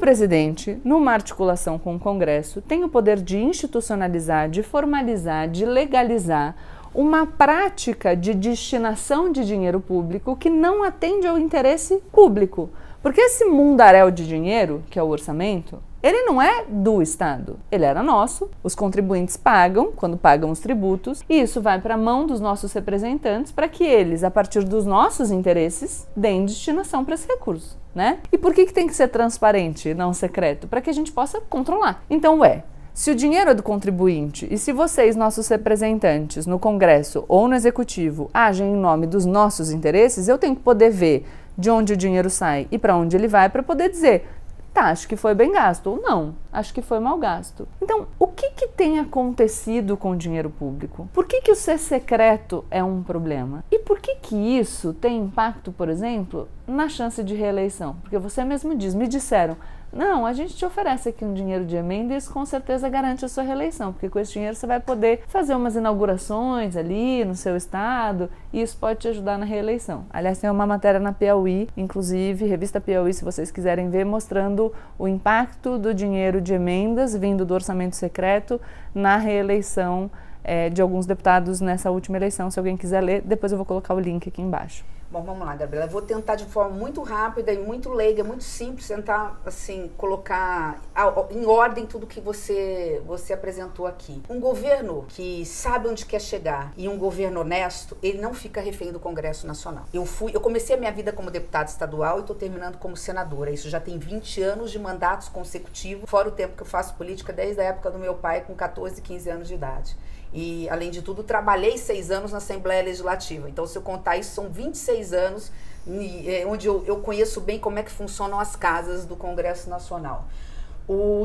presidente, numa articulação com o Congresso, tem o poder de institucionalizar, de formalizar, de legalizar uma prática de destinação de dinheiro público que não atende ao interesse público. Porque esse mundaréu de dinheiro, que é o orçamento, ele não é do Estado, ele era nosso, os contribuintes pagam, quando pagam os tributos, e isso vai para a mão dos nossos representantes para que eles, a partir dos nossos interesses, deem destinação para esse recurso, né? E por que tem que ser transparente e não secreto? Para que a gente possa controlar. Então, se o dinheiro é do contribuinte e se vocês, nossos representantes, no Congresso ou no Executivo, agem em nome dos nossos interesses, eu tenho que poder ver de onde o dinheiro sai e para onde ele vai para poder dizer, tá, acho que foi bem gasto, ou não, acho que foi mal gasto. Então, o que tem acontecido com o dinheiro público? Por que o ser secreto é um problema? E por que isso tem impacto, por exemplo, na chance de reeleição? Porque você mesmo diz, me disseram, não, a gente te oferece aqui um dinheiro de emenda e isso com certeza garante a sua reeleição, porque com esse dinheiro você vai poder fazer umas inaugurações ali no seu estado e isso pode te ajudar na reeleição. Aliás, tem uma matéria na Piauí, inclusive, revista Piauí, se vocês quiserem ver, mostrando o impacto do dinheiro de emendas vindo do orçamento secreto na reeleição de alguns deputados nessa última eleição. Se alguém quiser ler, depois eu vou colocar o link aqui embaixo. Bom, vamos lá, Gabriela. Eu vou tentar de forma muito rápida e muito leiga, muito simples, tentar, assim, colocar em ordem tudo que você apresentou aqui. Um governo que sabe onde quer chegar e um governo honesto, ele não fica refém do Congresso Nacional. Eu comecei a minha vida como deputada estadual e estou terminando como senadora. Isso já tem 20 anos de mandatos consecutivos, fora o tempo que eu faço política desde a época do meu pai, com 14, 15 anos de idade. E, além de tudo, trabalhei 6 anos na Assembleia Legislativa. Então, se eu contar isso, são 26 anos onde eu conheço bem como é que funcionam as casas do Congresso Nacional.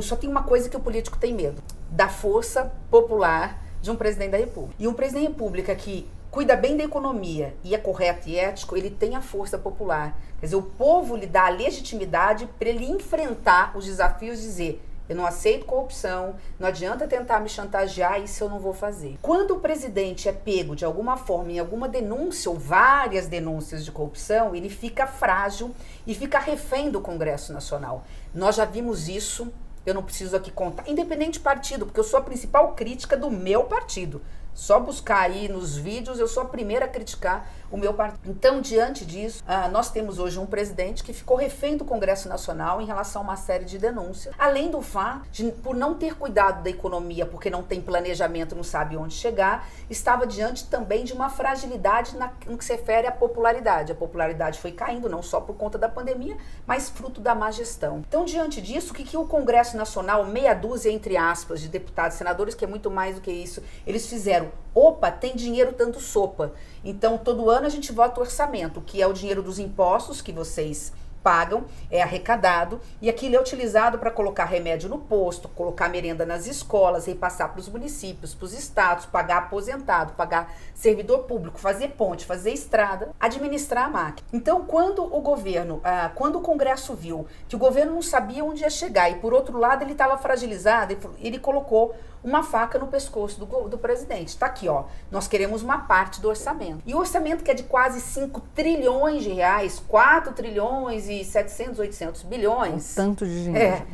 Só tem uma coisa que o político tem medo: da força popular de um presidente da República. E um presidente da República que cuida bem da economia e é correto e ético, ele tem a força popular. Quer dizer, o povo lhe dá a legitimidade para ele enfrentar os desafios e dizer: eu não aceito corrupção, não adianta tentar me chantagear, isso eu não vou fazer. Quando o presidente é pego de alguma forma em alguma denúncia ou várias denúncias de corrupção, ele fica frágil e fica refém do Congresso Nacional. Nós já vimos isso, eu não preciso aqui contar, independente de partido, porque eu sou a principal crítica do meu partido. Só buscar aí nos vídeos, eu sou a primeira a criticar o meu partido. Então, diante disso, nós temos hoje um presidente que ficou refém do Congresso Nacional em relação a uma série de denúncias. Além do fato de, por não ter cuidado da economia, porque não tem planejamento, não sabe onde chegar, estava diante também de uma fragilidade no que se refere à popularidade. A popularidade foi caindo, não só por conta da pandemia, mas fruto da má gestão. Então, diante disso, o que o Congresso Nacional, meia dúzia, entre aspas, de deputados e senadores, que é muito mais do que isso, eles fizeram: opa, tem dinheiro dando sopa. Então, todo ano a gente vota o orçamento, que é o dinheiro dos impostos que vocês pagam, é arrecadado, e aquilo é utilizado para colocar remédio no posto, colocar merenda nas escolas, repassar para os municípios, para os estados, pagar aposentado, pagar servidor público, fazer ponte, fazer estrada, administrar a máquina. Então, quando o Congresso viu que o governo não sabia onde ia chegar e, por outro lado, ele estava fragilizado, ele colocou uma faca no pescoço do presidente. Tá aqui, ó, nós queremos uma parte do orçamento. E o orçamento, que é de quase 5 trilhões de reais, 4 trilhões e 700, 800 bilhões. Tanto de dinheiro.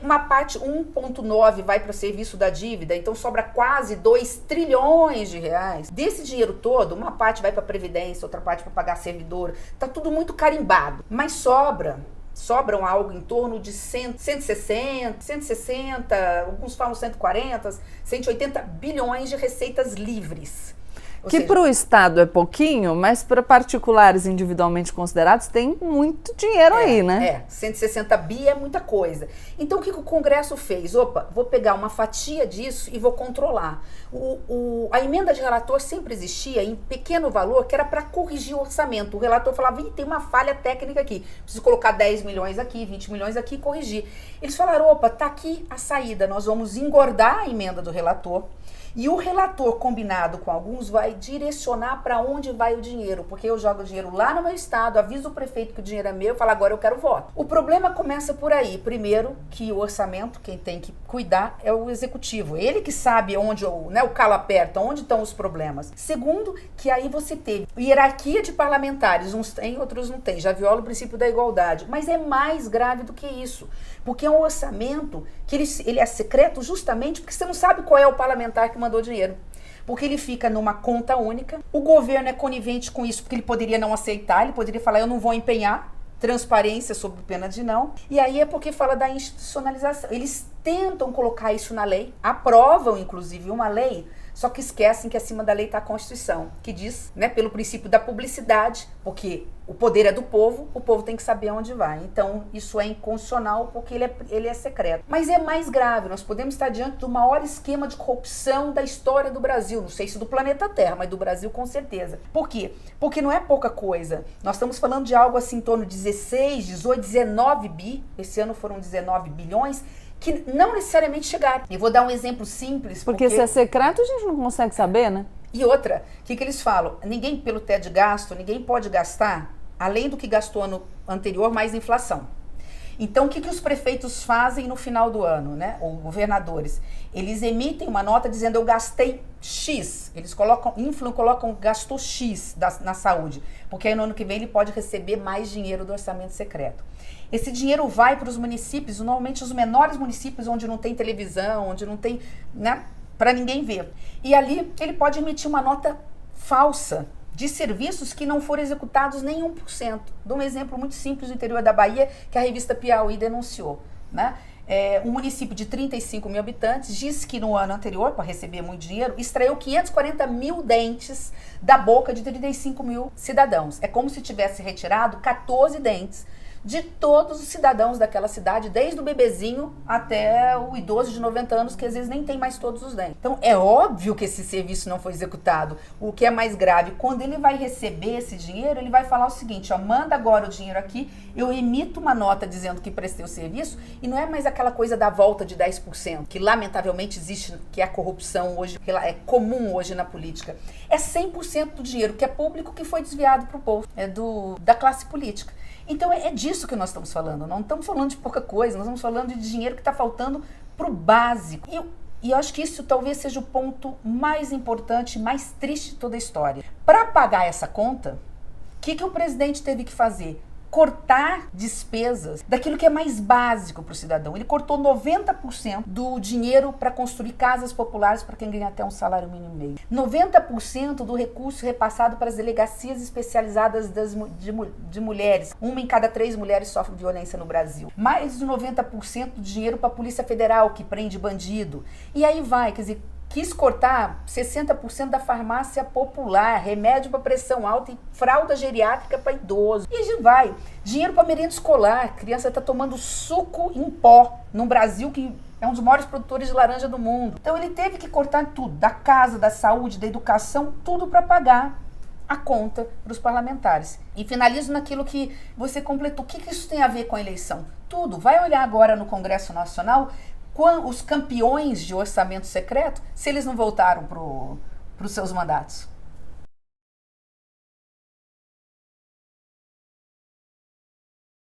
Uma parte, 1,9 vai para serviço da dívida, então sobra quase 2 trilhões de reais. Desse dinheiro todo, uma parte vai para Previdência, outra parte para pagar servidor. Tá tudo muito carimbado, mas sobram algo em torno de 160, alguns falam 140, 180 bilhões de receitas livres. Que para o Estado é pouquinho, mas para particulares individualmente considerados tem muito dinheiro aí, né? 160 bi é muita coisa. Então o que o Congresso fez? Opa, vou pegar uma fatia disso e vou controlar. A emenda de relator sempre existia em pequeno valor, que era para corrigir o orçamento. O relator falava: tem uma falha técnica aqui, preciso colocar 10 milhões aqui, 20 milhões aqui e corrigir. Eles falaram: opa, tá aqui a saída, nós vamos engordar a emenda do relator. E o relator, combinado com alguns vai direcionar para onde vai o dinheiro, porque eu jogo o dinheiro lá no meu estado, aviso o prefeito que o dinheiro é meu, falo agora eu quero voto. O problema começa por aí. Primeiro, que o orçamento, quem tem que cuidar é o executivo. Ele que sabe onde o calo aperta, onde estão os problemas. Segundo, que aí você teve hierarquia de parlamentares, uns tem, outros não tem, já viola o princípio da igualdade. Mas é mais grave do que isso, porque é um orçamento que ele é secreto justamente porque você não sabe qual é o parlamentar que mandou dinheiro. Porque ele fica numa conta única, o governo é conivente com isso porque ele poderia não aceitar, ele poderia falar eu não vou empenhar, transparência sob pena de não, e aí é porque fala da institucionalização. Eles tentam colocar isso na lei, aprovam inclusive uma lei, só que esquecem que acima da lei está a Constituição, que diz, né, pelo princípio da publicidade, porque o poder é do povo, o povo tem que saber onde vai. Então, isso é inconstitucional porque ele é secreto. Mas é mais grave, nós podemos estar diante do maior esquema de corrupção da história do Brasil, não sei se do planeta Terra, mas do Brasil com certeza. Por quê? Porque não é pouca coisa. Nós estamos falando de algo assim em torno de 16, 18, 19 bi, esse ano foram 19 bilhões, que não necessariamente chegaram. E vou dar um exemplo simples. Porque se é secreto, a gente não consegue saber, né? E outra, o que eles falam? Ninguém, pelo teto de gasto, ninguém pode gastar, além do que gastou ano anterior, mais inflação. Então, o que os prefeitos fazem no final do ano, né? Ou governadores? Eles emitem uma nota dizendo eu gastei X. Eles colocam gastou X na saúde. Porque aí no ano que vem ele pode receber mais dinheiro do orçamento secreto. Esse dinheiro vai para os municípios, normalmente os menores municípios onde não tem televisão, onde não tem, né, para ninguém ver. E ali ele pode emitir uma nota falsa de serviços que não foram executados nem 1%. Dou um exemplo muito simples do interior da Bahia, que a revista Piauí denunciou, né? Um município de 35 mil habitantes disse que no ano anterior, para receber muito dinheiro, extraiu 540 mil dentes da boca de 35 mil cidadãos. É como se tivesse retirado 14 dentes de todos os cidadãos daquela cidade, desde o bebezinho até o idoso de 90 anos, que às vezes nem tem mais todos os dentes. Então, é óbvio que esse serviço não foi executado. O que é mais grave, quando ele vai receber esse dinheiro, ele vai falar o seguinte, ó, manda agora o dinheiro aqui, eu emito uma nota dizendo que prestei o serviço, e não é mais aquela coisa da volta de 10%, que lamentavelmente existe, que é a corrupção hoje, que é comum hoje na política. É 100% do dinheiro que é público que foi desviado para o povo, da classe política. Então é disso que nós estamos falando, não estamos falando de pouca coisa, nós estamos falando de dinheiro que está faltando para o básico. E eu acho que isso talvez seja o ponto mais importante, mais triste de toda a história. Para pagar essa conta, o que o presidente teve que fazer? Cortar despesas daquilo que é mais básico para o cidadão. Ele cortou 90% do dinheiro para construir casas populares para quem ganha até um salário mínimo e meio. 90% do recurso repassado para as delegacias especializadas de mulheres. 1 em cada 3 mulheres sofre violência no Brasil. Mais de 90% do dinheiro para a Polícia Federal, que prende bandido. E aí vai, quer dizer, quis cortar 60% da farmácia popular, remédio para pressão alta e fralda geriátrica para idoso. E a gente vai. Dinheiro para merenda escolar. A criança está tomando suco em pó no Brasil, que é um dos maiores produtores de laranja do mundo. Então ele teve que cortar tudo, da casa, da saúde, da educação, tudo para pagar a conta para os parlamentares. E finalizo naquilo que você completou. O que isso tem a ver com a eleição? Tudo. Vai olhar agora no Congresso Nacional os campeões de orçamento secreto, se eles não voltaram para os seus mandatos.